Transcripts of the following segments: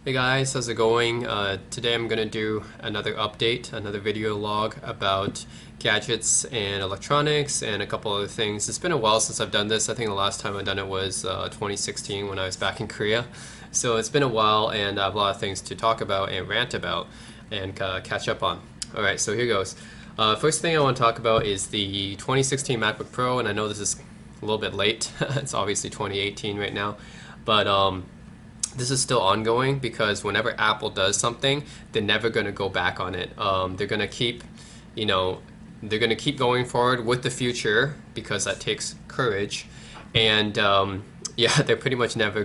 Hey guys, how's it going? Today I'm going to do another update, another video log about gadgets and electronics and a couple other things. It's been a while since I've done this. I think the last time I've done it was 2016 when I was back in Korea. So it's been a while and I have a lot of things to talk about and rant about and catch up on. Alright, so here goes. First thing I want to talk about is the 2016 MacBook Pro, and I know this is a little bit late. It's obviously 2018 right now, but this is still ongoing because whenever Apple does something, they're never going to go back on it. They're going to keep, you know, they're going to keep going forward with the future because that takes courage, and yeah, they're pretty much they're never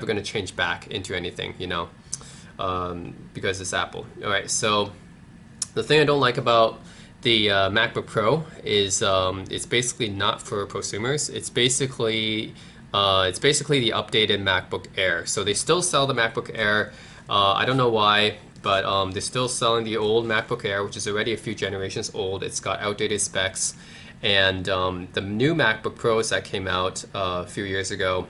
gonna change back into anything, because it's Apple. All right, so the thing I don't like about the MacBook Pro is it's basically not for prosumers. It's basically the updated MacBook Air. So they still sell the MacBook Air. I don't know why, but they're still selling the old MacBook Air, which is already a few generations old. It's got outdated specs. And the new MacBook Pros that came out a few years ago,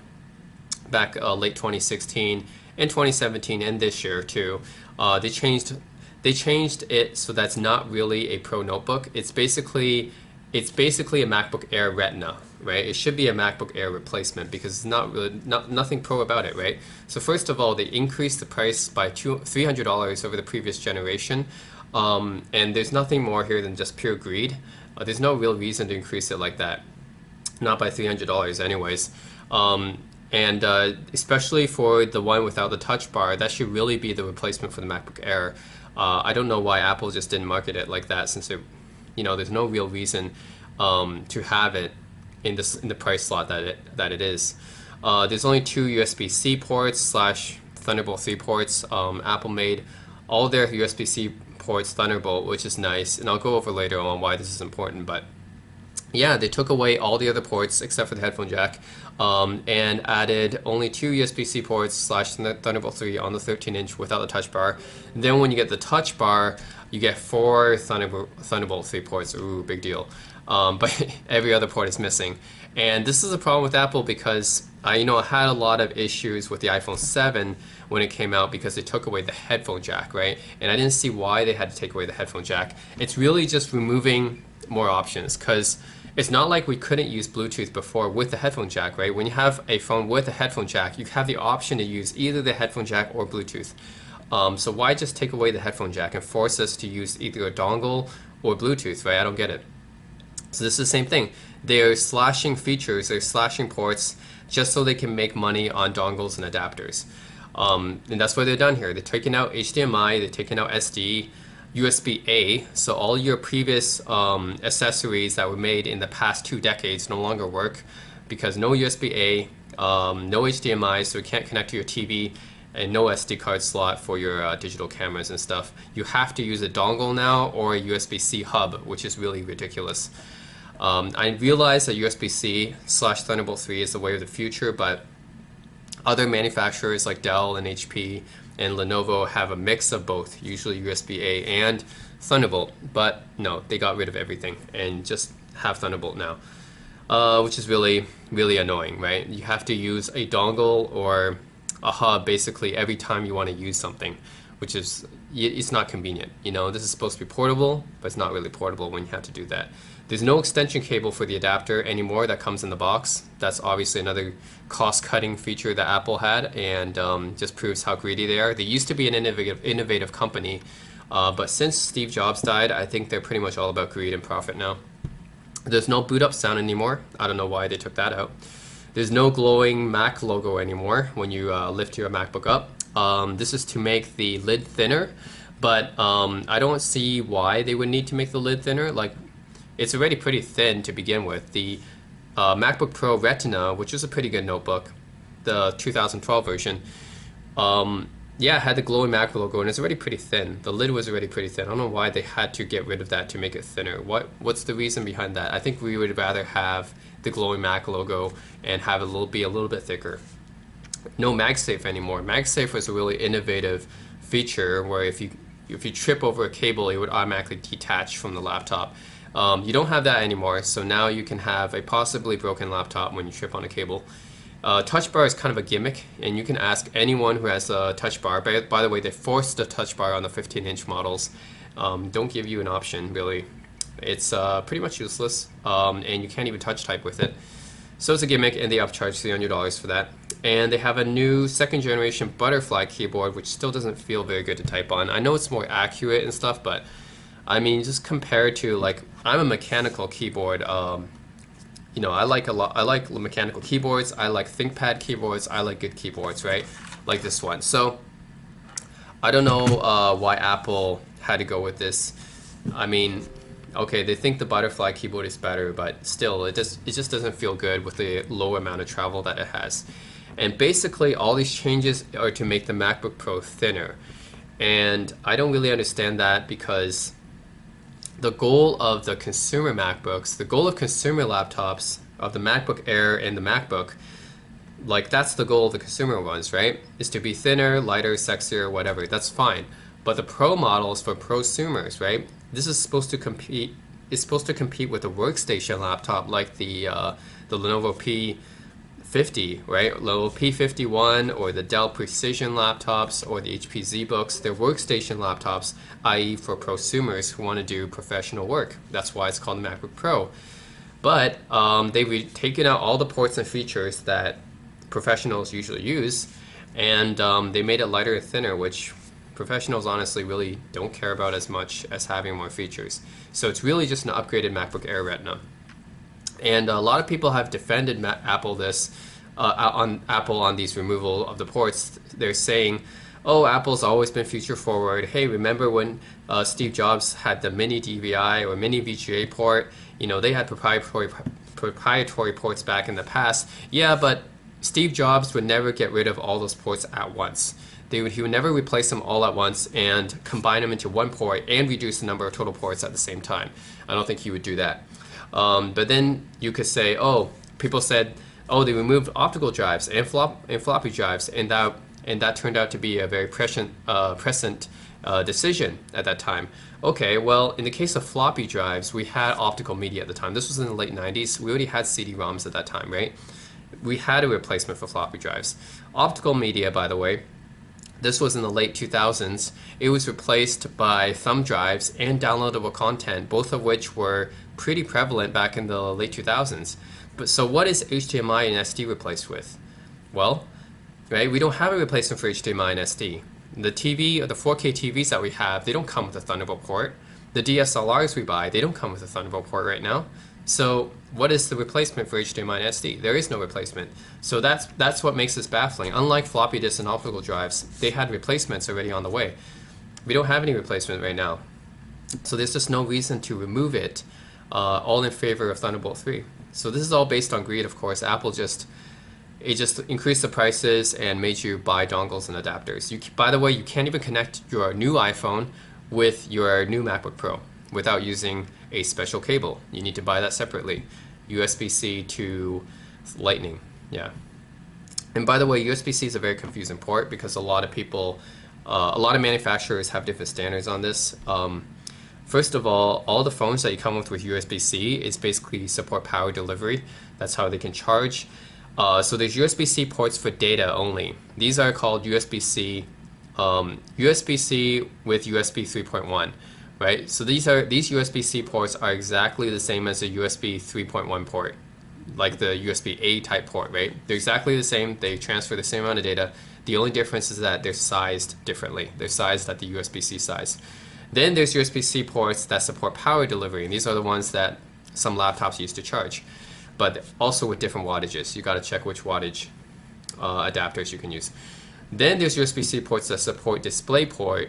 back late 2016 and 2017 and this year too, they changed it so that's not really a Pro notebook. It's basically a MacBook Air Retina, right? It should be a MacBook Air replacement because it's nothing Pro about it, right? So first of all, they increased the price by $300 over the previous generation, and there's nothing more here than just pure greed. There's no real reason to increase it like that, not by $300 anyways. And especially for the one without the touch bar, that should really be the replacement for the MacBook Air. I don't know why Apple just didn't market it like that, since there's no real reason to have it in the price slot that it is. There's only two USB-C ports slash Thunderbolt 3 ports. Apple made all their USB-C ports Thunderbolt, which is nice, and I'll go over later on why this is important. But yeah, they took away all the other ports except for the headphone jack, and added only two USB-C ports slash Thunderbolt 3 on the 13-inch without the touch bar. Then when you get the touch bar, you get four Thunderbolt 3 ports. Ooh, big deal. But every other port is missing. And this is a problem with Apple because I had a lot of issues with the iPhone 7 when it came out because they took away the headphone jack, right? And I didn't see why they had to take away the headphone jack. It's really just removing more options, because it's not like we couldn't use Bluetooth before with the headphone jack, right? When you have a phone with a headphone jack, you have the option to use either the headphone jack or Bluetooth. So why just take away the headphone jack and force us to use either a dongle or Bluetooth, right? I don't get it. So this is the same thing. They're slashing features, they're slashing ports just so they can make money on dongles and adapters. And that's what they've done here. They're taking out HDMI, they're taking out SD, USB-A, so all your previous accessories that were made in the past 2 decades no longer work because no USB-A, no HDMI, so it can't connect to your TV, and no SD card slot for your digital cameras and stuff. You have to use a dongle now or a USB-C hub, which is really ridiculous. I realize that USB-C slash Thunderbolt 3 is the way of the future, but other manufacturers like Dell and HP and Lenovo have a mix of both, usually USB-A and Thunderbolt, but no, they got rid of everything and just have Thunderbolt now, which is really, really annoying, right? You have to use a dongle or a hub basically every time you want to use something, which is, it's not convenient. This is supposed to be portable, but it's not really portable when you have to do that. There's no extension cable for the adapter anymore that comes in the box. That's obviously another cost-cutting feature that Apple had, and just proves how greedy they are. They used to be an innovative company, but since Steve Jobs died, I think they're pretty much all about greed and profit now. There's no boot up sound anymore. I don't know why they took that out. There's no glowing Mac logo anymore when you lift your MacBook up. This is to make the lid thinner, but I don't see why they would need to make the lid thinner. Like, it's already pretty thin to begin with. The MacBook Pro Retina, which is a pretty good notebook, the 2012 version, yeah, had the glowing Mac logo, and it's already pretty thin. The lid was already pretty thin. I don't know why they had to get rid of that to make it thinner. What's the reason behind that? I think we would rather have the glowing Mac logo and have it be a little bit thicker. No MagSafe anymore. MagSafe was a really innovative feature where if you trip over a cable, it would automatically detach from the laptop. You don't have that anymore, so now you can have a possibly broken laptop when you trip on a cable. Touch bar is kind of a gimmick, and you can ask anyone who has a touch bar. By the way, they forced the touch bar on the 15-inch models. Don't give you an option, really. It's pretty much useless, and you can't even touch type with it. So it's a gimmick, and they upcharge $300 for that. And they have a new second generation butterfly keyboard, which still doesn't feel very good to type on. I know it's more accurate and stuff, but I mean, just compared to, like, I'm a mechanical keyboard. You know, I like a lot. I like mechanical keyboards. I like ThinkPad keyboards. I like good keyboards, right? Like this one. So I don't know why Apple had to go with this. I mean, okay, they think the butterfly keyboard is better, but still, it just doesn't feel good with the low amount of travel that it has. And basically, all these changes are to make the MacBook Pro thinner. And I don't really understand that, because the goal of the consumer MacBooks, the goal of consumer laptops, of the MacBook Air and the MacBook, like, that's the goal of the consumer ones, right? Is to be thinner, lighter, sexier, whatever. That's fine. But the Pro models for prosumers, right? This is supposed to compete. It's supposed to compete with a workstation laptop like the Lenovo P50, right? Lenovo P51 or the Dell Precision laptops or the HP ZBooks. They're workstation laptops, i.e. for prosumers who want to do professional work. That's why it's called the MacBook Pro. But they've taken out all the ports and features that professionals usually use, and they made it lighter and thinner, which professionals honestly really don't care about as much as having more features. So it's really just an upgraded MacBook Air Retina. And a lot of people have defended Apple on these removal of the ports. They're saying, oh, Apple's always been future forward. Hey, remember when Steve Jobs had the mini DVI or mini VGA port? You know, they had proprietary ports back in the past. Yeah, but Steve Jobs would never get rid of all those ports at once. He would never replace them all at once and combine them into one port and reduce the number of total ports at the same time. I don't think he would do that. But then you could say, oh, people said, oh, they removed optical drives and floppy drives, and that turned out to be a very prescient decision at that time. Okay, well, in the case of floppy drives, we had optical media at the time. This was in the late 90s. We already had CD-ROMs at that time, right? We had a replacement for floppy drives. Optical media, by the way, this was in the late 2000s. It was replaced by thumb drives and downloadable content, both of which were pretty prevalent back in the late 2000s. But so what is HDMI and SD replaced with? Well, right, we don't have a replacement for HDMI and SD. The TV, or the 4K TVs that we have, they don't come with a Thunderbolt port. The DSLRs we buy, they don't come with a Thunderbolt port right now. So what is the replacement for HDMI and SD? There is no replacement. So that's what makes this baffling. Unlike floppy disks and optical drives, they had replacements already on the way. We don't have any replacement right now. So there's just no reason to remove it, all in favor of Thunderbolt 3. So this is all based on greed, of course. Apple just increased the prices and made you buy dongles and adapters. By the way, you can't even connect your new iPhone with your new MacBook Pro without using a special cable. You need to buy that separately. USB-C to Lightning, yeah. And by the way, USB-C is a very confusing port because a lot of manufacturers have different standards on this. First of all the phones that you come with USB-C is basically support power delivery. That's how they can charge. So there's USB-C ports for data only. These are called USB-C with USB 3.1. Right, so these USB-C ports are exactly the same as a USB 3.1 port, like the USB-A type port, right? They're exactly the same. They transfer the same amount of data. The only difference is that they're sized differently. They're sized at the USB-C size. Then there's USB-C ports that support power delivery, and these are the ones that some laptops use to charge, but also with different wattages. You got to check which wattage adapters you can use. Then there's USB-C ports that support DisplayPort,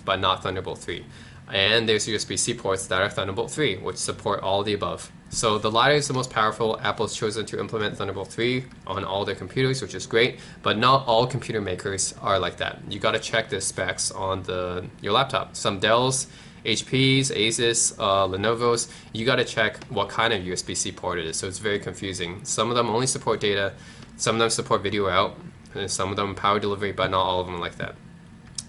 but not Thunderbolt 3. And there's USB-C ports that are Thunderbolt 3, which support all of the above. So the latter is the most powerful. Apple's chosen to implement Thunderbolt 3 on all their computers, which is great, but not all computer makers are like that. You got to check the specs on your laptop. Some Dells, HPs, Asus, Lenovo's, you got to check what kind of USB-C port it is. So it's very confusing. Some of them only support data, some of them support video out, and some of them power delivery, but not all of them are like that.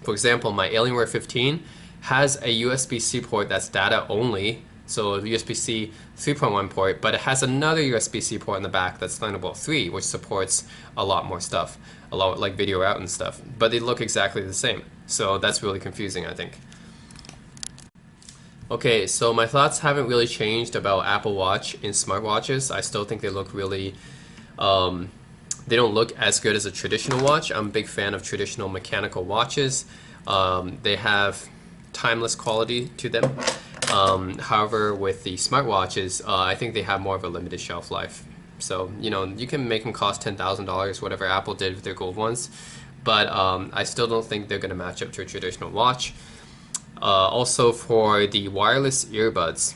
For example, my Alienware 15 has a USB-C port that's data only, So USB-C 3.1 port, but it has another USB-C port in the back that's Thunderbolt 3, which supports a lot more stuff, a lot like video out and stuff. But they look exactly the same. So that's really confusing, I think. Okay, so my thoughts haven't really changed about Apple Watch in smartwatches. I still think they look really, they don't look as good as a traditional watch. I'm a big fan of traditional mechanical watches. They have timeless quality to them. However, with the smartwatches, I think they have more of a limited shelf life. So, you know, you can make them cost $10,000, whatever Apple did with their gold ones. But I still don't think they're going to match up to a traditional watch. Also for the wireless earbuds.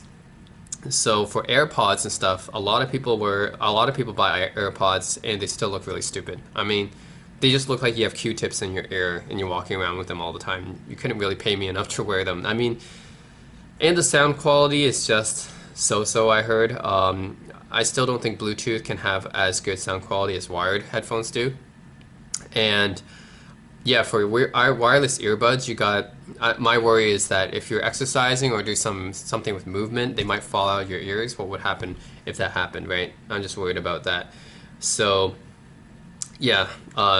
So for AirPods and stuff, a lot of people buy AirPods and they still look really stupid. I mean, they just look like you have Q-tips in your ear and you're walking around with them all the time. You couldn't really pay me enough to wear them. I mean, and the sound quality is just so-so, I heard. I still don't think Bluetooth can have as good sound quality as wired headphones do. And yeah, for our wireless earbuds, you got. My worry is that if you're exercising or do something with movement, they might fall out of your ears. What would happen if that happened, right? I'm just worried about that. So, yeah,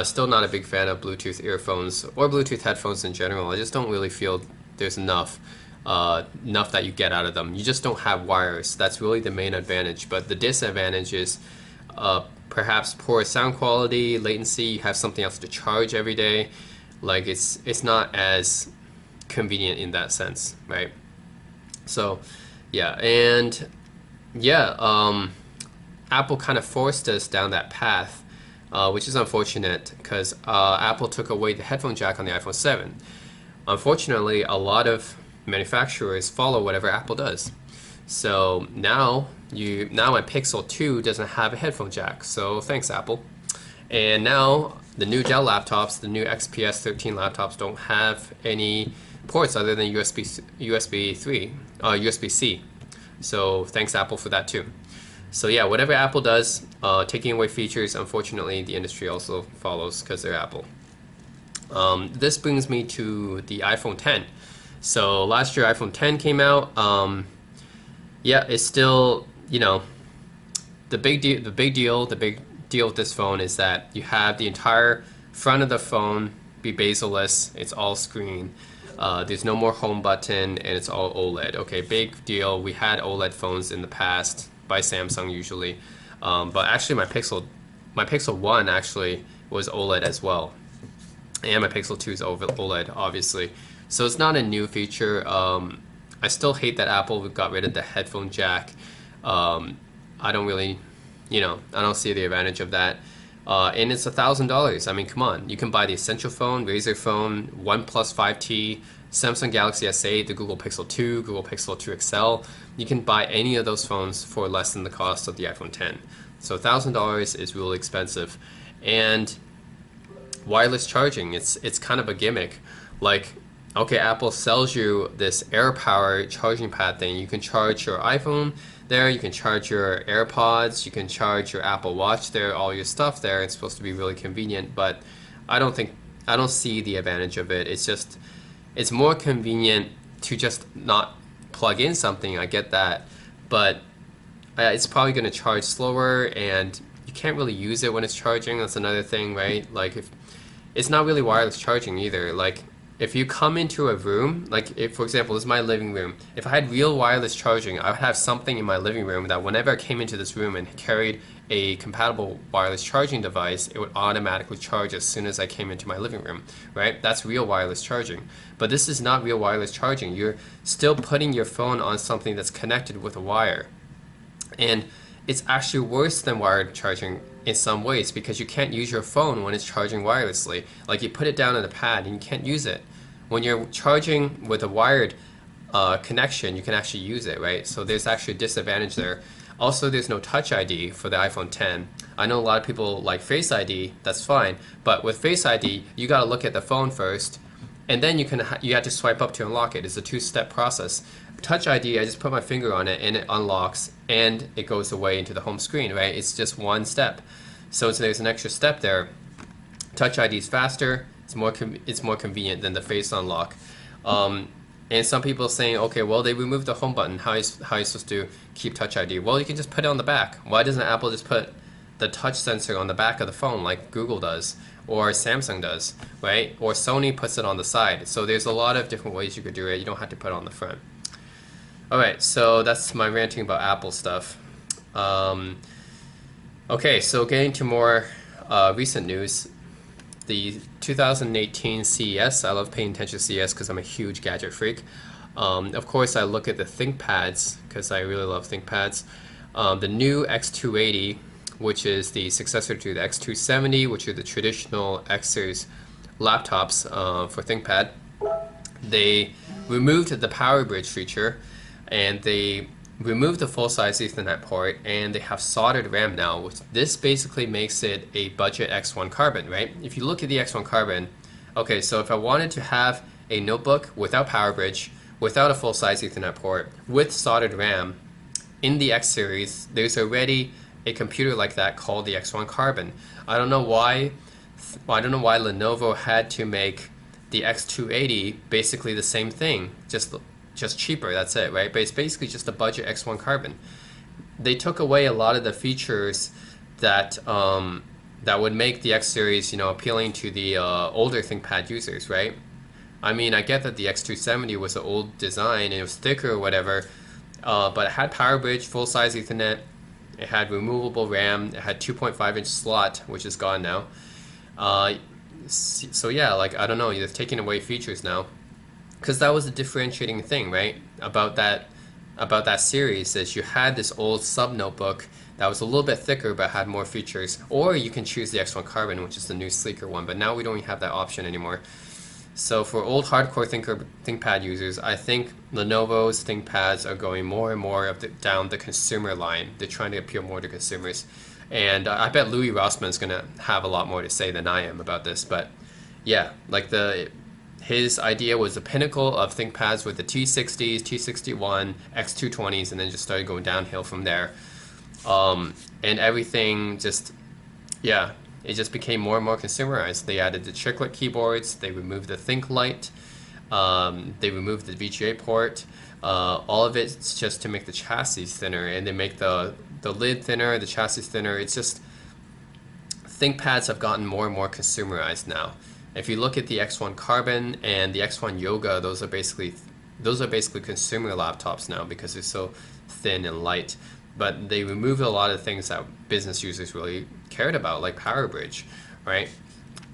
still not a big fan of Bluetooth earphones or Bluetooth headphones in general. I just don't really feel there's enough that you get out of them. You just don't have wires. That's really the main advantage. But the disadvantage is perhaps poor sound quality, latency. You have something else to charge every day. Like it's not as convenient in that sense, right? So, yeah, and yeah, Apple kind of forced us down that path, which is unfortunate because Apple took away the headphone jack on the iPhone 7. Unfortunately, a lot of manufacturers follow whatever Apple does. So now my Pixel 2 doesn't have a headphone jack. So thanks, Apple. And now the new Dell laptops, the new XPS 13 laptops don't have any ports other than USB-C. So thanks, Apple, for that too. So yeah, whatever Apple does, taking away features, unfortunately, the industry also follows because they're Apple. This brings me to the iPhone 10. So last year, iPhone 10 came out. Yeah, it's still, you know, the big deal with this phone is that you have the entire front of the phone be bezel-less. It's all screen. There's no more home button, and it's all OLED. Okay, big deal. We had OLED phones in the past by Samsung usually, but actually my Pixel 1 actually was OLED as well, and my Pixel 2 is OLED obviously. So it's not a new feature. I still hate that Apple got rid of the headphone jack. I don't really, I don't see the advantage of that. And it's $1,000. I mean, come on. You can buy the Essential phone, Razer phone, OnePlus 5T, Samsung Galaxy S8, the Google Pixel 2, Google Pixel 2 XL. You can buy any of those phones for less than the cost of the iPhone 10. So $1,000 is really expensive. And wireless charging, it's kind of a gimmick. Like, okay, Apple sells you this AirPower charging pad thing. You can charge your iPhone there, you can charge your AirPods, you can charge your Apple Watch there, all your stuff there. It's supposed to be really convenient, but I don't see the advantage of it. It's more convenient to just not plug in something. I get that, but it's probably going to charge slower, and you can't really use it when it's charging. That's another thing, right? Like, if it's not really wireless charging either. Like, if you come into a room, like if, for example, this is my living room. If I had real wireless charging, I would have something in my living room that whenever I came into this room and carried a compatible wireless charging device, it would automatically charge as soon as I came into my living room, right? That's real wireless charging. But this is not real wireless charging. You're still putting your phone on something that's connected with a wire. And it's actually worse than wired charging in some ways because you can't use your phone when it's charging wirelessly. Like, you put it down on the pad and you can't use it. When you're charging with a wired connection, you can actually use it, right? So there's actually a disadvantage there. Also, there's no Touch ID for the iPhone 10. I know a lot of people like Face ID, that's fine, but with Face ID, you gotta look at the phone first, and then you have to swipe up to unlock it. It's a two-step process. Touch ID, I just put my finger on it and it unlocks and it goes away into the home screen, right? It's just one step. So there's an extra step there. Touch ID is faster. It's more convenient than the face unlock. And some people saying, okay, well, they removed the home button. How are you supposed to keep Touch ID? Well, you can just put it on the back. Why doesn't Apple just put the touch sensor on the back of the phone like Google does or Samsung does, right? Or Sony puts it on the side. So there's a lot of different ways you could do it. You don't have to put it on the front. All right, so that's my ranting about Apple stuff. Okay, so getting to more recent news. The 2018 CES, I love paying attention to CES because I'm a huge gadget freak. Of course, I look at the ThinkPads because I really love ThinkPads. The new X280, which is the successor to the X270, which are the traditional X series laptops for ThinkPad. They removed the Power Bridge feature, and they removed the full-size Ethernet port, and they have soldered RAM now, which this basically makes it a budget X1 Carbon, right? If you look at the X1 Carbon, okay, so if I wanted to have a notebook without Power Bridge, without a full-size Ethernet port, with soldered RAM, in the X series, there's already a computer like that called the X1 Carbon. I don't know why Lenovo had to make the X280 basically the same thing, just cheaper, that's it, right? But it's basically just a budget X1 Carbon. They took away a lot of the features that that would make the X series, appealing to the older ThinkPad users, right? I mean, I get that the X270 was an old design and it was thicker or whatever, but it had Power Bridge, full-size Ethernet, it had removable RAM, it had 2.5-inch slot, which is gone now. So yeah, like, I don't know, you're taking away features now. Because that was the differentiating thing, right? About that series is you had this old sub notebook that was a little bit thicker but had more features, or you can choose the X1 Carbon, which is the new sleeker one. But now we don't have that option anymore. So for old hardcore ThinkPad users, I think Lenovo's ThinkPads are going more and more down the consumer line. They're trying to appeal more to consumers, and I bet Louis Rossman's gonna have a lot more to say than I am about this. But yeah, like his idea was the pinnacle of ThinkPads with the T60s, T61, X220s, and then just started going downhill from there. And everything just, yeah, it just became more and more consumerized. They added the chiclet keyboards, they removed the ThinkLite, they removed the VGA port. All of it's just to make the chassis thinner, and they make the lid thinner, the chassis thinner. It's just, ThinkPads have gotten more and more consumerized now. If you look at the X1 Carbon and the X1 Yoga, those are basically consumer laptops now because they're so thin and light. But they removed a lot of things that business users really cared about, like Power Bridge, right?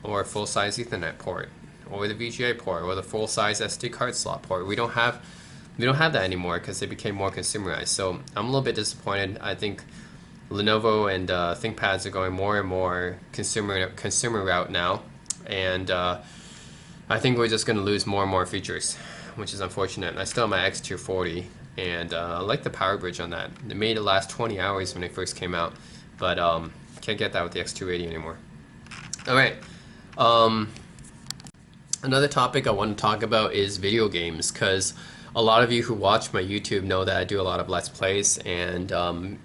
Or full-size Ethernet port, or the VGA port, or the full-size SD card slot port. We don't have that anymore because they became more consumerized. So I'm a little bit disappointed. I think Lenovo and ThinkPads are going more and more consumer route now. And I think we're just going to lose more and more features, which is unfortunate. And I still have my X240, and I like the Power Bridge on that. It made it last 20 hours when it first came out, but can't get that with the X280 anymore. All right. Another topic I want to talk about is video games, because a lot of you who watch my YouTube know that I do a lot of Let's Plays, and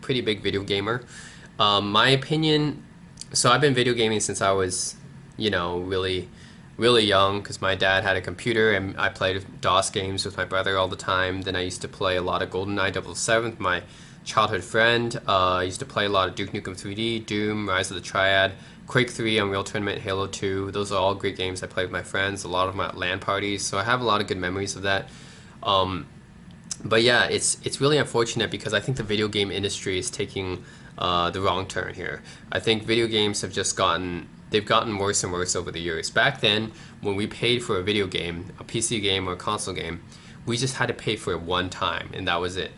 pretty big video gamer. My opinion, so I've been video gaming since I was really young, because my dad had a computer and I played DOS games with my brother all the time. Then I used to play a lot of GoldenEye 007 with my childhood friend. I used to play a lot of Duke Nukem 3D, Doom, Rise of the Triad, Quake 3, Unreal Tournament, Halo 2. Those are all great games I played with my friends, a lot of them at LAN parties, so I have a lot of good memories of that. But yeah, it's really unfortunate because I think the video game industry is taking the wrong turn here. I think video games have just they've gotten worse and worse over the years. Back then, when we paid for a video game, a PC game or a console game, we just had to pay for it one time, and that was it.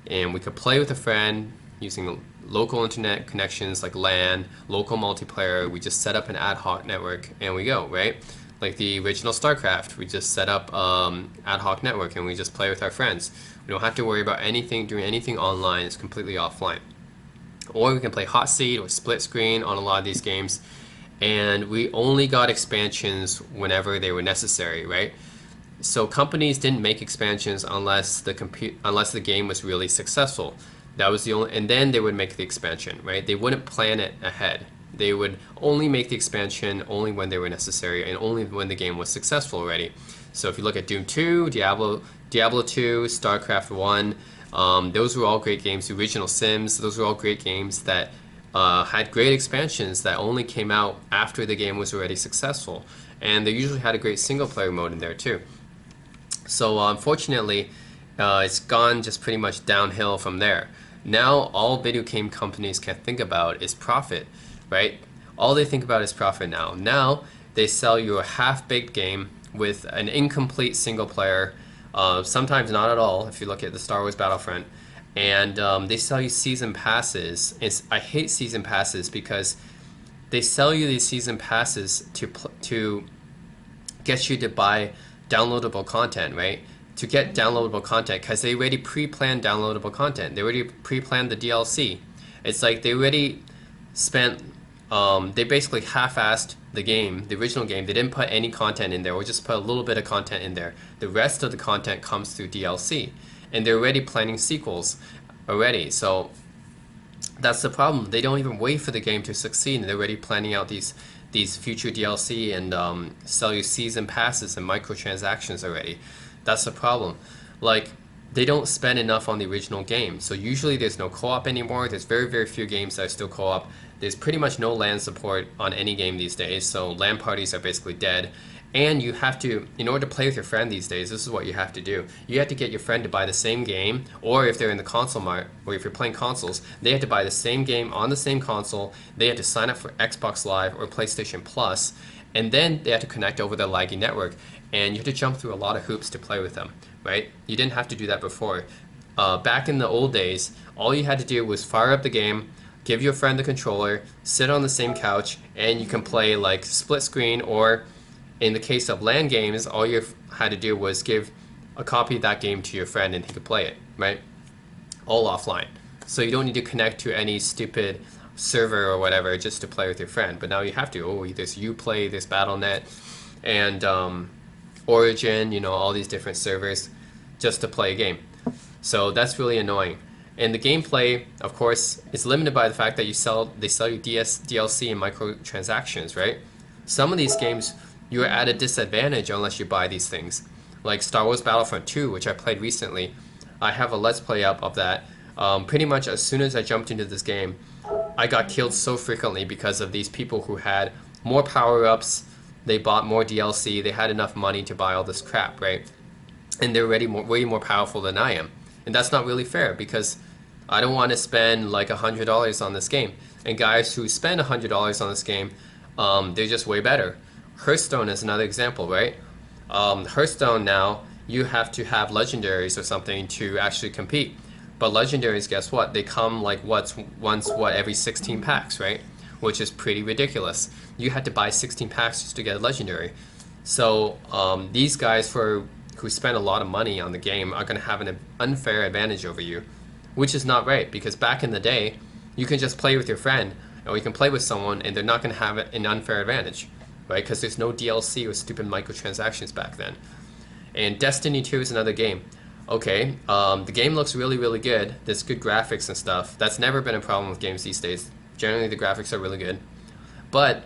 And we could play with a friend using local internet connections like LAN, local multiplayer. We just set up an ad hoc network and we go, right? Like the original StarCraft, we just set up ad hoc network and we just play with our friends. We don't have to worry about doing anything online. It's completely offline. Or we can play hot seat or split screen on a lot of these games. And we only got expansions whenever they were necessary, right? So companies didn't make expansions unless the game was really successful. That was the only, and then they would make the expansion, right? They wouldn't plan it ahead. They would only make the expansion only when they were necessary and only when the game was successful already. So if you look at Doom 2, Diablo 2, StarCraft 1, those were all great games. The original Sims, those were all great games that had great expansions that only came out after the game was already successful. And they usually had a great single player mode in there too. So unfortunately, it's gone just pretty much downhill from there. Now all video game companies can think about is profit, right? All they think about is profit now. Now they sell you a half-baked game with an incomplete single player, sometimes not at all if you look at the Star Wars Battlefront, and they sell you season passes. I hate season passes because they sell you these season passes to get you to buy downloadable content, right? To get downloadable content, because they already pre-planned downloadable content. They already pre-planned the DLC. It's like they already spent, they basically half-assed the game, the original game. They didn't put any content in there, or just put a little bit of content in there. The rest of the content comes through DLC. And they're already planning sequels already. So that's the problem. They don't even wait for the game to succeed, and they're already planning out these future DLC and sell you season passes and microtransactions already. That's the problem. Like, they don't spend enough on the original game. So usually there's no co-op anymore. There's very, very few games that are still co-op. There's pretty much no LAN support on any game these days. So LAN parties are basically dead. And you have to, in order to play with your friend these days, this is what you have to do. You have to get your friend to buy the same game, or if they're in the console market, or if you're playing consoles, they have to buy the same game on the same console. They have to sign up for Xbox Live or PlayStation Plus, and then they have to connect over the laggy network. And you have to jump through a lot of hoops to play with them, right? You didn't have to do that before. Back in the old days, all you had to do was fire up the game, give your friend the controller, sit on the same couch, and you can play like split screen, or in the case of LAN games, all you had to do was give a copy of that game to your friend and he could play it, right? All offline. So you don't need to connect to any stupid server or whatever just to play with your friend. But now you have to. Oh, there's Uplay, there's Battle.net, and Origin, you know, all these different servers just to play a game. So that's really annoying. And the gameplay, of course, is limited by the fact that they sell you DLC and microtransactions, right? Some of these games, you're at a disadvantage unless you buy these things. Like Star Wars Battlefront 2, which I played recently. I have a Let's Play up of that. Pretty much as soon as I jumped into this game, I got killed so frequently because of these people who had more power-ups, they bought more DLC, they had enough money to buy all this crap, right? And they're already way more powerful than I am. And that's not really fair because I don't want to spend like $100 on this game. And guys who spend $100 on this game, they're just way better. Hearthstone is another example, right? Hearthstone now, you have to have legendaries or something to actually compete. But legendaries, guess what? They come like every 16 packs, right? Which is pretty ridiculous. You had to buy 16 packs just to get a legendary. So these guys who spend a lot of money on the game are going to have an unfair advantage over you, which is not right, because back in the day, you can just play with your friend, or you can play with someone, and they're not going to have an unfair advantage, right? Because there's no DLC or stupid microtransactions back then. And Destiny 2 is another game. Okay, the game looks really, really good. There's good graphics and stuff. That's never been a problem with games these days. Generally, the graphics are really good. But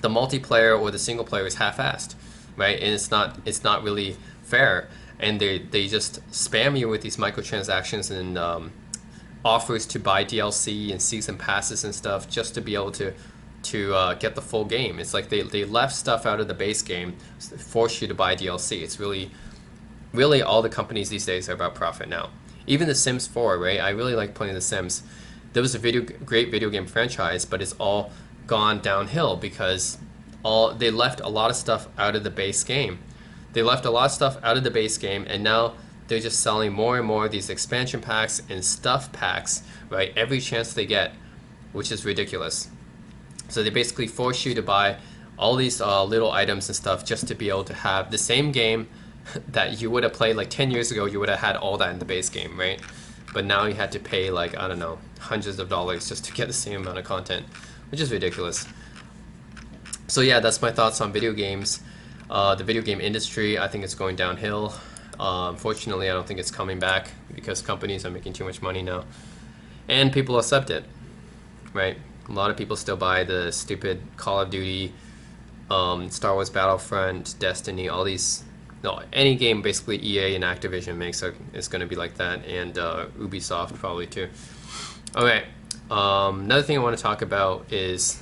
the multiplayer or the single player is half-assed, right? And it's not really fair. And they just spam you with these microtransactions and offers to buy DLC and season passes and stuff just to be able to get the full game. It's like they left stuff out of the base game, force you to buy DLC. It's really all the companies these days are about profit now. Even The Sims 4, right? I really like playing The Sims. There was a great video game franchise, but it's all gone downhill because they left a lot of stuff out of the base game. They left a lot of stuff out of the base game, and now they're just selling more and more of these expansion packs and stuff packs, right? Every chance they get, which is ridiculous. So they basically force you to buy all these little items and stuff just to be able to have the same game that you would have played like 10 years ago. You would have had all that in the base game, right? But now you had to pay like, I don't know, hundreds of dollars just to get the same amount of content, which is ridiculous. So yeah, that's my thoughts on video games. The video game industry, I think it's going downhill. Unfortunately, I don't think it's coming back because companies are making too much money now. And people accept it, right? A lot of people still buy the stupid Call of Duty, Star Wars Battlefront, Destiny, all these. No, any game basically EA and Activision makes is going to be like that, and Ubisoft probably too. Okay, another thing I want to talk about is